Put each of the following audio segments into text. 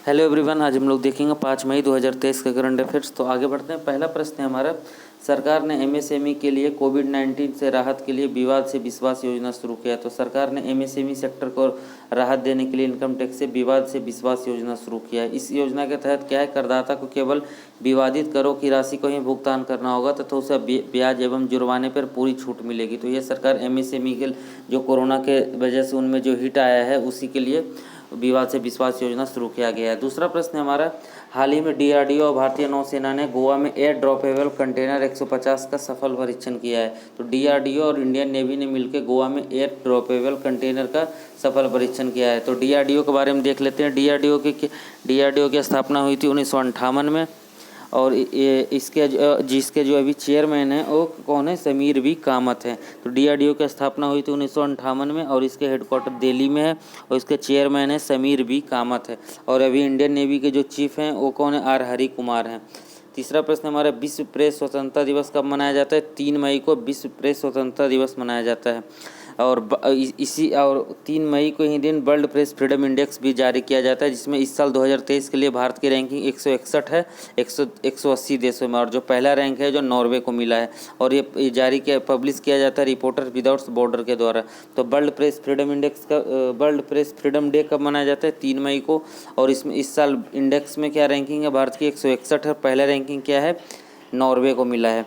Hello everyone, आज हम लोग देखेंगे 5 मई 2023 का करंट अफेयर्स। तो आगे बढ़ते हैं। पहला प्रश्न है हमारा, सरकार ने एमएसएमई के लिए कोविड-19 से राहत के लिए विवाद से विश्वास योजना शुरू किया है। तो सरकार ने एमएसएमई सेक्टर को राहत देने के लिए इनकम टैक्स से विवाद से विश्वास योजना शुरू किया है। इस योजना के तहत क्या है, करदाता को केवल विवादित करों की राशि को ही भुगतान करना होगा तथा उसे ब्याज एवं जुर्माने पर पूरी छूट मिलेगी। तो ये सरकार एमएसएमई के जो कोरोना के वजह से उनमें जो हिट आया है उसी के लिए विवाद से विश्वास योजना शुरू किया गया है। दूसरा प्रश्न हमारा, हाल ही में डीआरडीओ और भारतीय नौसेना ने गोवा में एयर ड्रॉपेबल कंटेनर 150 का सफल परीक्षण किया है। तो डीआरडीओ और इंडियन नेवी ने मिलकर गोवा में एयर ड्रॉपेबल कंटेनर का सफल परीक्षण किया है। तो डीआरडीओ के बारे में देख लेते हैं। डीआरडीओ की स्थापना हुई थी 1958 में और जिसके जो अभी चेयरमैन हैं वो कौन है, समीर वी कामत हैं। तो डीआरडीओ की स्थापना हुई थी 1958 में और इसके हेडक्वार्टर दिल्ली में है और इसके चेयरमैन है समीर वी कामत है। और अभी इंडियन नेवी के जो चीफ हैं वो कौन है, आर हरि कुमार हैं। तीसरा प्रश्न हमारा, विश्व प्रेस स्वतंत्रता दिवस कब मनाया जाता है? 3 मई को विश्व प्रेस स्वतंत्रता दिवस मनाया जाता है। और 3 मई को ही दिन वर्ल्ड प्रेस फ्रीडम इंडेक्स भी जारी किया जाता है, जिसमें इस साल 2023 के लिए भारत की रैंकिंग 161 है 180 देशों में, और जो पहला रैंक है जो नॉर्वे को मिला है। और ये पब्लिश किया जाता है रिपोर्टर विदाउट बॉर्डर के द्वारा। तो वर्ल्ड प्रेस फ्रीडम डे कब मनाया जाता है? 3 मई को। और इसमें इस साल इंडेक्स में क्या रैंकिंग है भारत की? 161 है। पहला रैंकिंग क्या है? नॉर्वे को मिला है।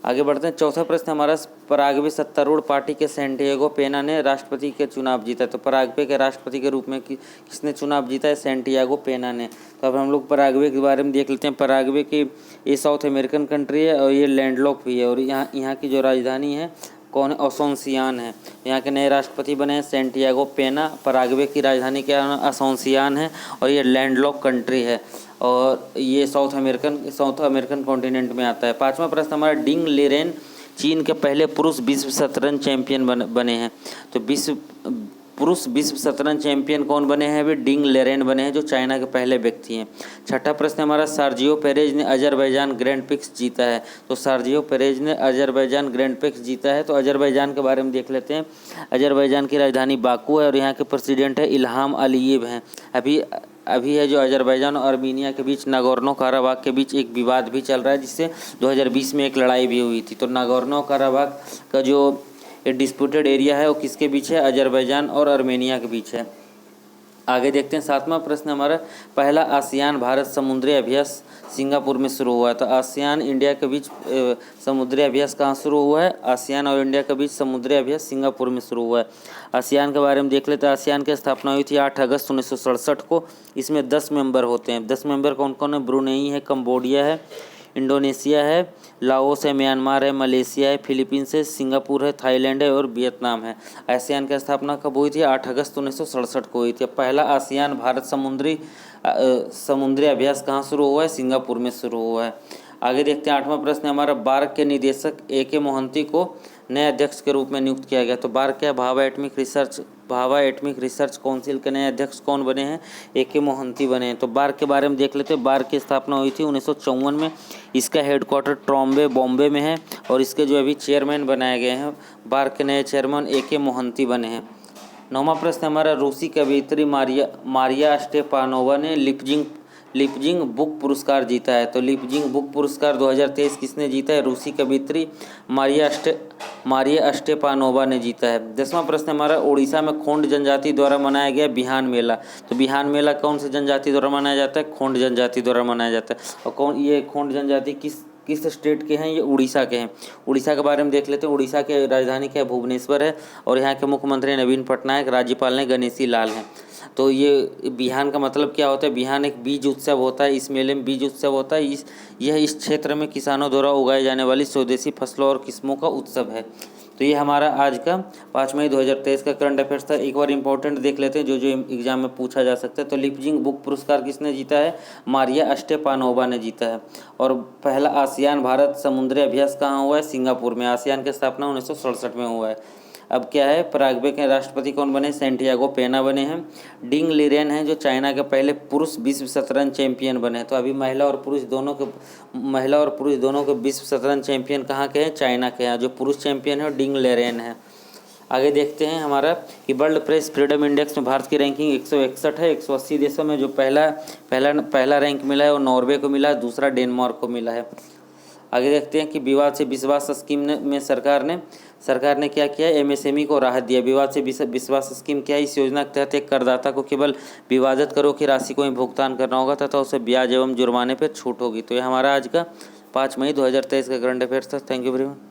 आगे बढ़ते हैं। चौथा प्रश्न हमारा, पराग्वे सत्तारूढ़ पार्टी के सैंटियागो पेना ने राष्ट्रपति के चुनाव जीता। तो पराग्वे के राष्ट्रपति के रूप में किसने चुनाव जीता है? सैंटियागो पेना ने। तो अब हम लोग पराग्वे के बारे में देख लेते हैं। पराग्वे की ये साउथ अमेरिकन कंट्री है और ये लैंडलॉक भी है और यहाँ की जो राजधानी है कौन है? असोंसियान है। यहाँ के नए राष्ट्रपति बने हैं सैंटियागो पेना। पराग्वे की राजधानी क्या है? असोंसियान है और ये लैंडलॉक कंट्री है और ये साउथ अमेरिकन कॉन्टिनेंट में आता है। पांचवा प्रश्न हमारा, डिंग लिरेन चीन के पहले पुरुष विश्व शतरंज चैंपियन बने हैं। तो पुरुष विश्व शतरंज चैंपियन कौन बने हैं? वे डिंग लिरेन बने हैं, जो चाइना के पहले व्यक्ति हैं। छठा प्रश्न हमारा, सर्जियो पेरेज ने अजरबैजान ग्रैंड प्रिक्स जीता है। तो सर्जियो पेरेज ने अजरबैजान ग्रैंड प्रिक्स जीता है। तो अजरबैजान के बारे में देख लेते हैं। अजरबैजान की राजधानी बाकू है और यहाँ के प्रेसिडेंट है इल्हाम अलीयेव हैं। अभी है जो अजरबैजान और आर्मीनिया के बीच नागोर्नो काराबाग के बीच एक विवाद भी चल रहा है, जिससे 2020 में एक लड़ाई भी हुई थी। तो नागोर्नो काराबाग का जो डिस्प्यूटेड एरिया है वो किसके बीच है? अजरबैजान और आर्मेनिया के बीच है। आगे देखते हैं। सातवां प्रश्न हमारा, पहला आसियान भारत समुद्री अभ्यास सिंगापुर में शुरू हुआ है। तो आसियान इंडिया के बीच समुद्री अभ्यास कहाँ शुरू हुआ है? आसियान और इंडिया के बीच समुद्री अभ्यास सिंगापुर में शुरू हुआ है। आसियान के बारे में देख लेते हैं। आसियान की स्थापना हुई थी 8 अगस्त 1967 को। इसमें 10 मेंबर होते हैं। 10 मेंबर कौन कौन है? ब्रुनेई है, कंबोडिया है, इंडोनेशिया है, लाओस है, म्यांमार है, मलेशिया है, फिलीपींस है, सिंगापुर है, थाईलैंड है और वियतनाम है। आसियान की स्थापना कब हुई थी? 8 अगस्त 1967 को हुई थी। पहला आसियान भारत समुद्री अभ्यास कहाँ शुरू हुआ है? सिंगापुर में शुरू हुआ है। आगे देखते हैं। 8वां प्रश्न हमारा, बार्क के निदेशक AK मोहंती को नए अध्यक्ष के रूप में नियुक्त किया गया। तो बार्क क्या? भाभा एटमिक रिसर्च काउंसिल के नए अध्यक्ष कौन बने हैं? AK मोहंती बने हैं। तो बार्क के बारे में देख लेते हैं। बार्क की स्थापना हुई थी 1954 में। इसका हेडक्वार्टर ट्रॉम्बे बॉम्बे में है और इसके जो अभी चेयरमैन बनाए गए हैं, बार्क के नए चेयरमैन AK मोहंती बने हैं। 9वां प्रश्न हमारा, रूसी कवयित्री मारिया स्टेपानोवा ने लिपजिंग बुक पुरस्कार जीता है। तो लिपजिंग बुक पुरस्कार 2023 किसने जीता है? रूसी कवयित्री मारिया स्टेपानोवा ने जीता है। 10वां प्रश्न हमारा, उड़ीसा में खोंड जनजाति द्वारा मनाया गया बिहान मेला। तो बिहान मेला कौन से जनजाति द्वारा मनाया जाता है? खोंड जनजाति द्वारा मनाया जाता है। और ये खोंड जनजाति किस स्टेट के हैं? ये उड़ीसा के हैं। उड़ीसा के बारे में देख लेते हैं। उड़ीसा की राजधानी क्या है? भुवनेश्वर है और यहाँ के मुख्यमंत्री नवीन पटनायक, राज्यपाल ने गणेशी लाल हैं। तो ये बिहान का मतलब क्या होता है? बिहान एक बीज उत्सव होता है। इस मेले में बीज उत्सव होता है। यह इस क्षेत्र में किसानों द्वारा उगाई जाने वाली स्वदेशी फसलों और किस्मों का उत्सव है। तो ये हमारा आज का 5 मई 2023 का करंट अफेयर्स था। एक बार इंपॉर्टेंट देख लेते हैं जो एग्जाम में पूछा जा सकता है। तो लिपजिंग बुक पुरस्कार किसने जीता है? मारिया स्टेपानोवा ने जीता है। और पहला आसियान भारत समुद्री अभ्यास कहाँ हुआ है? सिंगापुर में। आसियान की स्थापना 1967 में हुआ है। अब क्या है, पराग्वे के राष्ट्रपति कौन बने? सैंटियागो पेना बने हैं। डिंग लिरेन हैं जो चाइना के पहले पुरुष विश्व शतरंज चैंपियन बने। तो अभी महिला और पुरुष दोनों के विश्व शतरंज चैंपियन कहाँ के हैं? चाइना के हैं। जो पुरुष चैंपियन है डिंग लिरेन है। आगे देखते हैं हमारा कि वर्ल्ड प्रेस फ्रीडम इंडेक्स में भारत की रैंकिंग 161 है। 180 देशों में जो पहला रैंक मिला है वो नॉर्वे को मिला है, दूसरा डेनमार्क को मिला है। आगे देखते हैं कि विवाद से विश्वास स्कीम में सरकार ने क्या किया है, एमएसएमई को राहत दिया। विवाद से विश्वास स्कीम क्या है, इस योजना के तहत एक करदाता को केवल विवादित करों की राशि को ही भुगतान करना होगा तथा उसे ब्याज एवं जुर्माने पर छूट होगी। तो ये हमारा आज का 5 मई 2023 का करंट अफेयर्स था। Thank you very much.